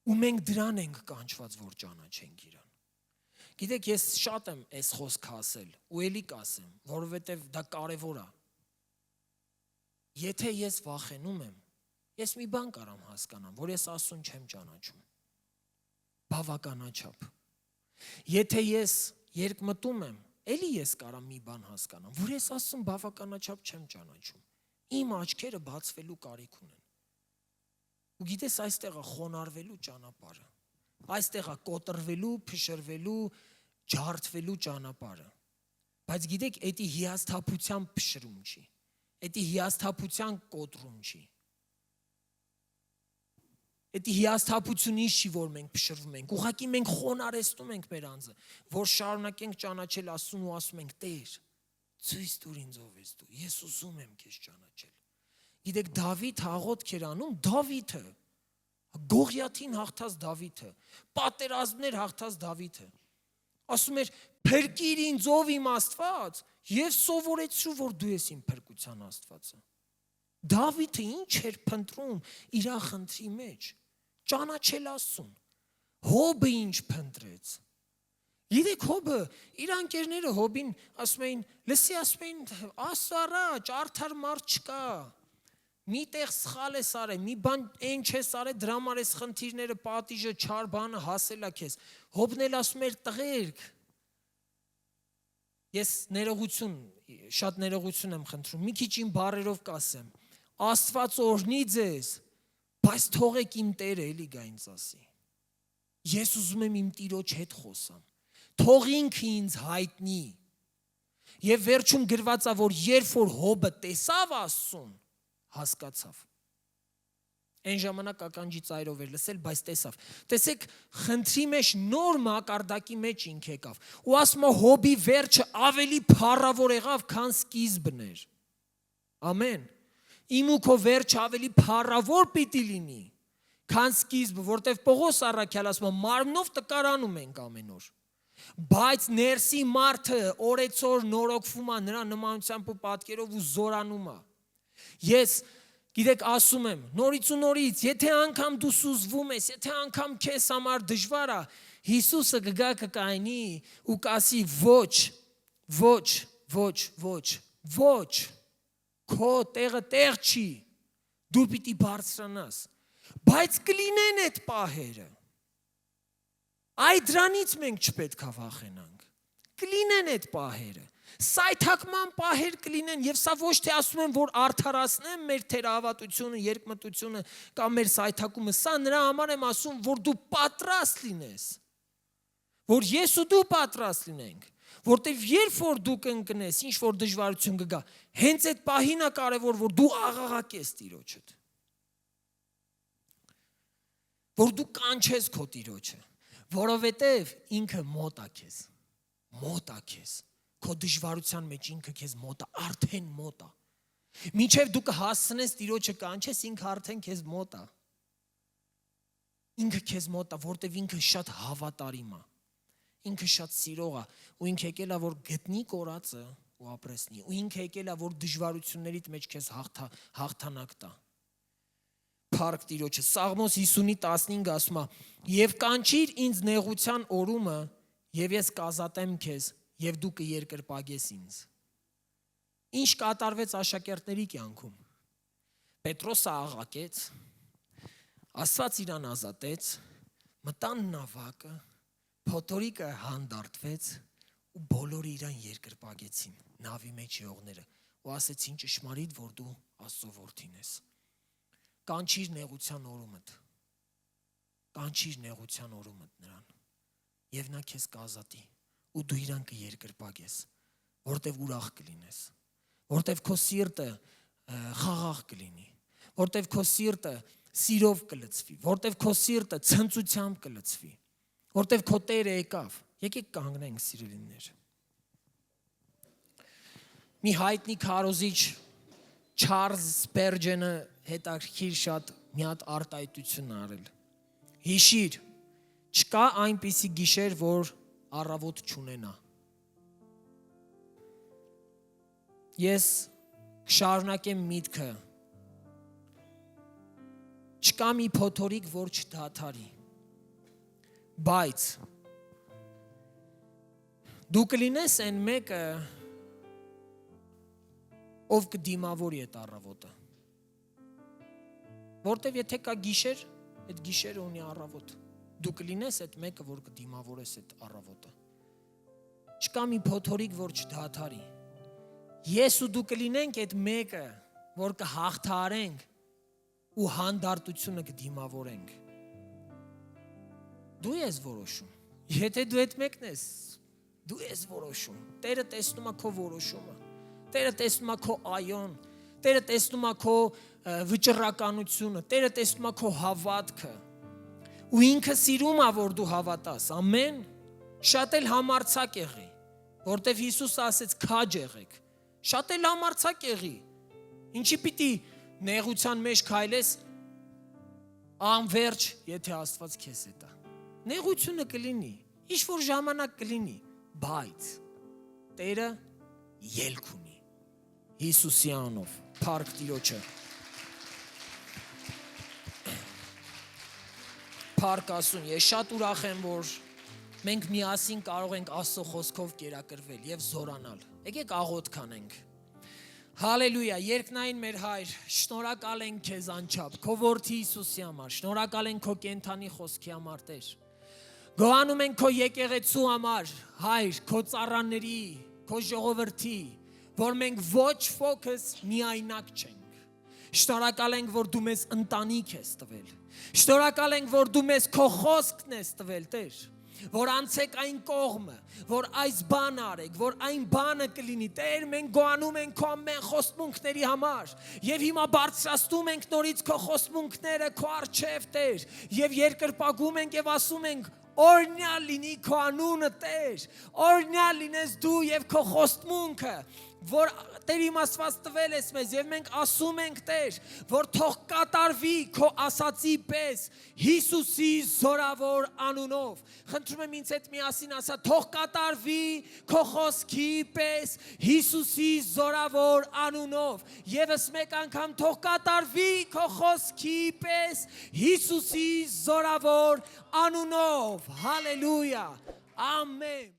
Ու մենք դրան ենք կանչված, որ ճանաչենք իրան։ Գիտեք, ես շատ եմ այս խոսքը ասել, ու էլի կասեմ, որովհետև դա կարևոր է։ Եթե ես վախենում եմ, ես մի բան կարամ հասկանամ, որ ես Աստծուն չեմ ճանաչում։ Բավականաչափ։ Եթե ես երկմտում եմ, էլի ես կարամ մի բան հասկանամ, որ ես Աստծուն բավականաչափ չեմ ճանաչում։ Իմ աչքերը բացվելու կարիք ունեն։ Ու գիտես, այստեղ է խոնարհվելու ճանապարհը։ Այստեղ է կոտրվելու, փշրվելու, ջարդվելու ճանապարհը։ Բայց գիտեք, դա հիասթափության փշրում չի։ Դա հիասթափության կոտրում չի։ Դա հիասթափությունից չի, որ մենք փշրվում ենք։ Ուղղակի մենք խոնարհեցնում ենք մեր անձը, որ շարունակենք ճանաչել Աստծուն ու ասում ենք. Տեր, ցույց տուր ինձ ով ես դու։ Ես ուզում եմ քեզ ճանաչել։ Գիտեք, Դավիթ աղոթք էր անում, Դավիթը, Գողիաթին հաղթած Դավիթը, պատերազմներ հաղթած Դավիթը։ Ասում էր. փրկիր ինձ ով իմ Աստված, եւ սովորեցրու, որ դու ես իմ փրկության Աստվածը։ Դավիթը ինչ էր փնտրում իր խնդրի մեջ, ճանաչել Աստծուն։ Հոբը ինչ փնտրեց։ Գիտեք, Հոբը, իր ընկերները Հոբին ասում էին, լսի, ասում էին, Աստծո առաջ արդար մարդ չկա։ Մի տեղ սխալ ես արել, մի բան այն չես արել, դրա համար ես խնդիրները, պատիժը, չար բանը հասել է քեզ։ Հոբն էլ ասում էր, տղերք, ես շատ ներողություն եմ խնդրում, մի քիչ իմ բառերով կասեմ, Աստված օրհնի ձեզ, բայց թողեք իմ Տերը էլի գա ինձ ասի։ Ես ուզում եմ իմ Տիրոջ հետ խոսամ, թող ինքը ինձ հայտնի։ Եվ վերջում գրված է, որ երբ որ Հոբը տեսավ Աստծուն, հասկացավ։ Այն ժամանակ ականջի ծայրով էր լսել, բայց տեսավ։ Տեսեք, խնդրի մեջ նոր մակարդակի մեջ ինք եկավ։ Ու ասում է Հոբի վերջը ավելի փառավոր եղավ, քան սկիզբն էր։ Ամեն։ Իմ ու քո վերջը ավելի փառավոր պիտի լինի, քան սկիզբը, որտեվ Պողոս առաքյալ ասում է, մարմնով տկարանում ենք ամեն օր։ Բայց ներսի մարդը օրեցօր նորոգվում է նրա նմանությամբ ու պատկերով ու զորանում է։ Ես, գիտեք, ասում եմ, նորից ու նորից, եթե անգամ դու սուզվում ես, եթե անգամ քեզ համար դժվար է, Հիսուսը կգա կկայնի ու կասի ոչ, ոչ, ոչ, ոչ, ոչ, քո տեղը տեղ չի, դու պիտի բարձրանաս, բայց կլինեն այդ պահերը։ Այ դրանից մենք չպետք է վախենանք։ Կլինեն այդ պահերը։ Սայթակման պահեր կլինեն, եւ սա ոչ թե ասում եմ, որ արդարացնեմ մեր թերահավատությունը, երկմտությունը կամ մեր սայթակումը, սա նրա համար եմ ասում, որ դու պատրաստ լինես, որ ես ու դու պատրաստ լինենք, որտեվ երբ որ դու կընկնես, ինչ որ դժվարություն կգա, հենց այդ պահին է կարևոր, որ դու աղաղակես Տիրոջդ, որ դու կանչես քո Տիրոջը, որովհետև ինքը մոտ է քեզ, մոտ է քեզ, քո դժվարության մեջ ինքը քեզ մոտ է, արդեն մոտ է։ Մինչև դու կհասցնես Տիրոջը կանչես, ինքը արդեն քեզ մոտ է։ Ինքը քեզ մոտ է, որտև ինքը շատ հավատարիմ է, ինքը շատ սիրող է, ու ինքը եկել է, որ գտնի կորածը ու ապրեսնի։ Ու ինքը եկել է, որ դժվարություններից մեջ քեզ հաղթանակ տա։ Փառք Տիրոջը։ Սաղմոս 50:15 ասում է. «Եվ կանչիր ինձ նեղության օրումը, եւ ես կազատեմ քեզ, եւ դու կերկրպագես ինձ»։ Ինչ կատարվեց աշակերտների կյանքում։ Պետրոսը աղաղակեց, Աստված իրան ազատեց, մտան նավակը, փոթորիկը հանդարտվեց ու բոլորը իրան երկրպագեցին, նավի մեջ եղողները, ու ասեցին ճշմարիտ, որ դու Աստծո որդին ես։ Կանչիր նեղության օրումդ, կանչիր նեղության օրումդ նրան, եւ նա քեզ կազատի, ու դու իրան կերկրպագես, որտեվ ուրախ կլինես, որտեվ քո սիրտը խաղաղ կլինի, որտեվ քո սիրտը սիրով կլցվի, որտեվ քո սիրտը ցնծությամբ կլցվի, որտեվ քո Տերը եկավ։ Եկեք կանգնենք, սիրելիներ։ Մի հայտնի քարոզիչ Չարլզ Սպերջենը հետաքրքիր շատ մի հատ արտահայտություն արել։ Հիշիր, չկա այնպիսի գիշեր, որ առավոտ չունենա։ Ես կշարունակեմ միտքը։ Չկա մի փոթորիկ, որ չդադարի։ Բայց դու կլինես այն մեկը, ով կդիմավորի այդ առավոտը։ Որտեվ եթե կա գիշեր, այդ գիշերը ունի առավոտ։ Դու կլինես այդ մեկը, որ կդիմավորես այդ առավոտը։ Չկա մի փոթորիկ, որ չդադարի։ Ես ու դու կլինենք այդ մեկը, որ կհաղթահարենք ու հանդարտությունը կդիմավորենք։ Դու ես որոշում։ Եթե դու այդ մեկն ես, դու ես որոշում։ Տերը տեսնում է քո որոշումը։ Տերը տեսնում է քո այոն, Տերը տեսնում է քո վճռականությունը, Տերը տեսնում է քո հավատքը։ Ու ինքը սիրում է, որ դու հավատաս։ Ամեն։ Շատ էլ համարձակ եղի, որտեվ Հիսուսը ասեց քաջ եղեք։ Շատ էլ համարձակ եղի։ Ինչի պիտի նեղության մեջ քայլես անverջ, եթե Աստված քեզ հետ է։ Նեղությունը կլինի, ինչ որ ժամանակ կլինի, բայց Տերը ելք ունի։ Հիսուսի անունով, փառք Տիրոջը։ Փառք Աստծուն, ես շատ ուրախ եմ, որ մենք միասին կարող ենք Աստծո խոսքով կերակրվել եւ զորանալ։ Եկեք աղոթք անենք։ Հալելույա, երկնային մեր Հայր, շնորհակալ ենք քեզ անչափ, քո որդի Հիսուսի համար, շնորհակալ ենք քո կենթանի խոսքի համար, Տեր։ Գոհանում ենք քո եկեղեցու համար, Հայր, քո ծառաների, քո ժողովրդի, որ մենք ոչ ֆոկս միայնակ չենք։ Շնորհակալ ենք, որ դու մեզ ընտանիք ես տվել։ Շնորհակալ ենք, որ դու մեզ քո խոսքն ես տվել, Տեր։ Որ անցեք այն կողմը, որ այս բանը արեք, որ այն բանը կլինի, Տեր, մենք գոհանում ենք քո ամեն խոստմունքների համար, եւ հիմա բարձրացնում ենք նորից քո խոստմունքները քո առջև, Տեր, եւ երկրպագում ենք եւ ասում ենք, օրհնյալ լինի քո անունը, Տեր, օրհնյալ լինես դու եւ քո խոստմունքը, որ Տեր իմաստված տվել ես մեզ եւ մենք ասում ենք, Տեր, որ թող կատարվի քո ասացի պես Հիսուսի զորավոր անունով։ Խնդրում եմ ինձ հետ միասին ասա, թող կատարվի քո խոսքի պես Հիսուսի զորավոր անունով։ Եվս մեկ անգամ թող կատարվի քո խոսքի պես Հիսուսի զորավոր անունով։ Հալելույա։ Ամեն։